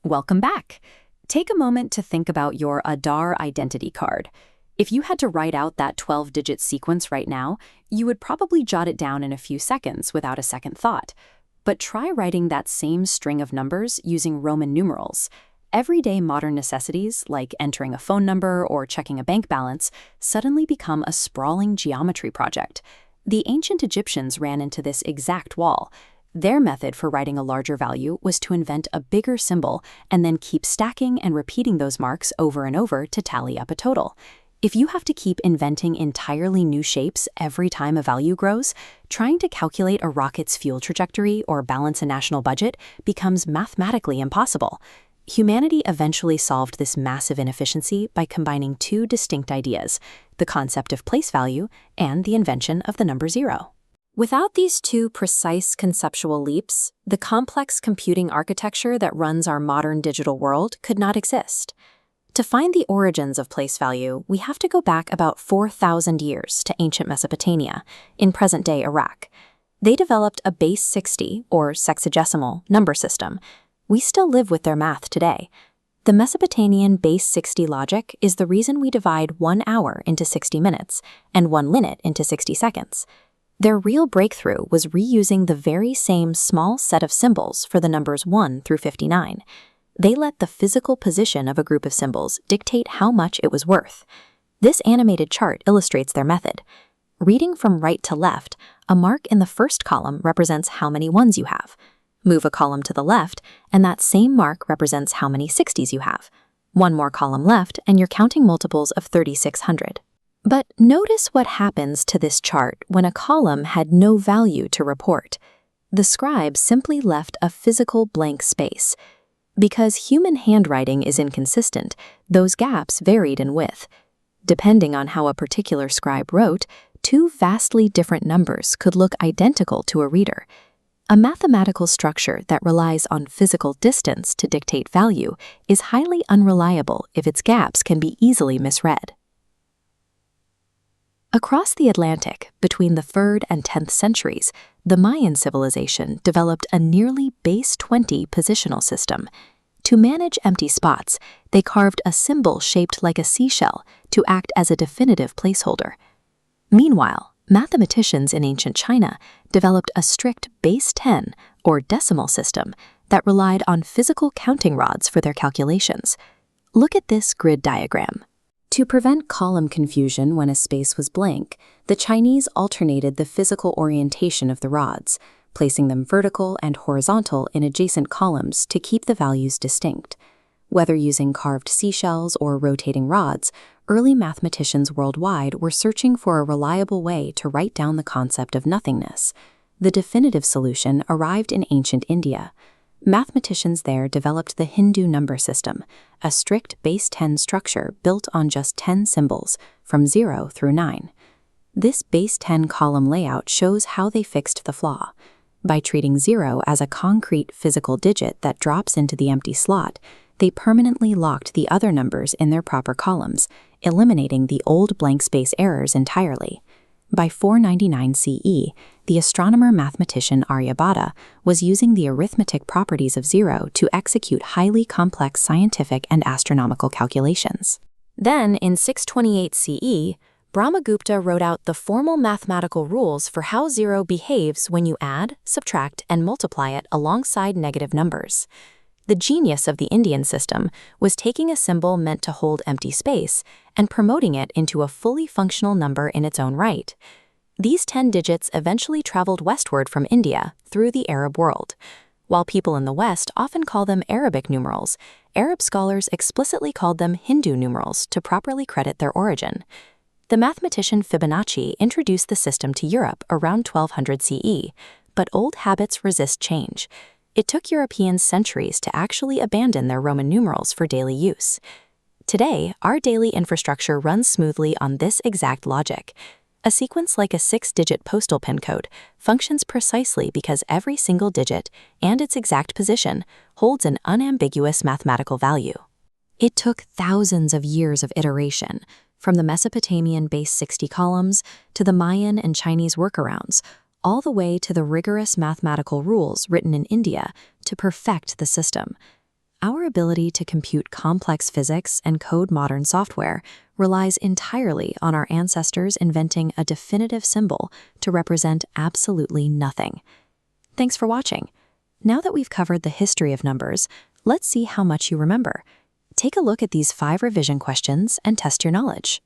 Welcome back. Take a moment to think about your Adar identity card. If you had to write out that 12-digit sequence right now, you would probably jot it down in a few seconds without a second thought. But try writing that same string of numbers using Roman numerals. Everyday modern necessities, like entering a phone number or checking a bank balance, suddenly become a sprawling geometry project. The ancient Egyptians ran into this exact wall. Their method for writing a larger value was to invent a bigger symbol and then keep stacking and repeating those marks over and over to tally up a total. If you have to keep inventing entirely new shapes every time a value grows, trying to calculate a rocket's fuel trajectory or balance a national budget becomes mathematically impossible. Humanity eventually solved this massive inefficiency by combining two distinct ideas: the concept of place value and the invention of the number zero. Without these two precise conceptual leaps, the complex computing architecture that runs our modern digital world could not exist. To find the origins of place value, we have to go back about 4,000 years to ancient Mesopotamia, in present-day Iraq. They developed a base 60, or sexagesimal, number system. We still live with their math today. The Mesopotamian base 60 logic is the reason we divide 1 hour into 60 minutes and 1 minute into 60 seconds. Their real breakthrough was reusing the very same small set of symbols for the numbers 1 through 59. They let the physical position of a group of symbols dictate how much it was worth. This animated chart illustrates their method. Reading from right to left, a mark in the first column represents how many ones you have. Move a column to the left, and that same mark represents how many 60s you have. One more column left, and you're counting multiples of 3,600. But notice what happens to this chart when a column had no value to report. The scribe simply left a physical blank space. Because human handwriting is inconsistent, those gaps varied in width. Depending on how a particular scribe wrote, two vastly different numbers could look identical to a reader. A mathematical structure that relies on physical distance to dictate value is highly unreliable if its gaps can be easily misread. Across the Atlantic, between the 3rd and 10th centuries, the Mayan civilization developed a nearly base 20 positional system. To manage empty spots, they carved a symbol shaped like a seashell to act as a definitive placeholder. Meanwhile, mathematicians in ancient China developed a strict base 10, or decimal system, that relied on physical counting rods for their calculations. Look at this grid diagram. To prevent column confusion when a space was blank, the Chinese alternated the physical orientation of the rods, placing them vertical and horizontal in adjacent columns to keep the values distinct. Whether using carved seashells or rotating rods, early mathematicians worldwide were searching for a reliable way to write down the concept of nothingness. The definitive solution arrived in ancient India. Mathematicians there developed the Hindu number system, a strict base 10 structure built on just 10 symbols, from 0 through 9. This base 10 column layout shows how they fixed the flaw. By treating 0 as a concrete physical digit that drops into the empty slot, they permanently locked the other numbers in their proper columns, eliminating the old blank space errors entirely. By 499 CE, the astronomer-mathematician Aryabhata was using the arithmetic properties of 0 to execute highly complex scientific and astronomical calculations. Then, in 628 CE, Brahmagupta wrote out the formal mathematical rules for how 0 behaves when you add, subtract, and multiply it alongside negative numbers. The genius of the Indian system was taking a symbol meant to hold empty space and promoting it into a fully functional number in its own right. These 10 digits eventually traveled westward from India through the Arab world. While people in the West often call them Arabic numerals, Arab scholars explicitly called them Hindu numerals to properly credit their origin. The mathematician Fibonacci introduced the system to Europe around 1200 CE, but old habits resist change. It took Europeans centuries to actually abandon their Roman numerals for daily use. Today, our daily infrastructure runs smoothly on this exact logic. A sequence like a 6-digit postal PIN code functions precisely because every single digit and its exact position holds an unambiguous mathematical value. It took thousands of years of iteration, from the Mesopotamian base 60 columns to the Mayan and Chinese workarounds, all the way to the rigorous mathematical rules written in India to perfect the system. Our ability to compute complex physics and code modern software relies entirely on our ancestors inventing a definitive symbol to represent absolutely nothing. Thanks for watching. Now that we've covered the history of numbers, let's see how much you remember. Take a look at these 5 revision questions and test your knowledge.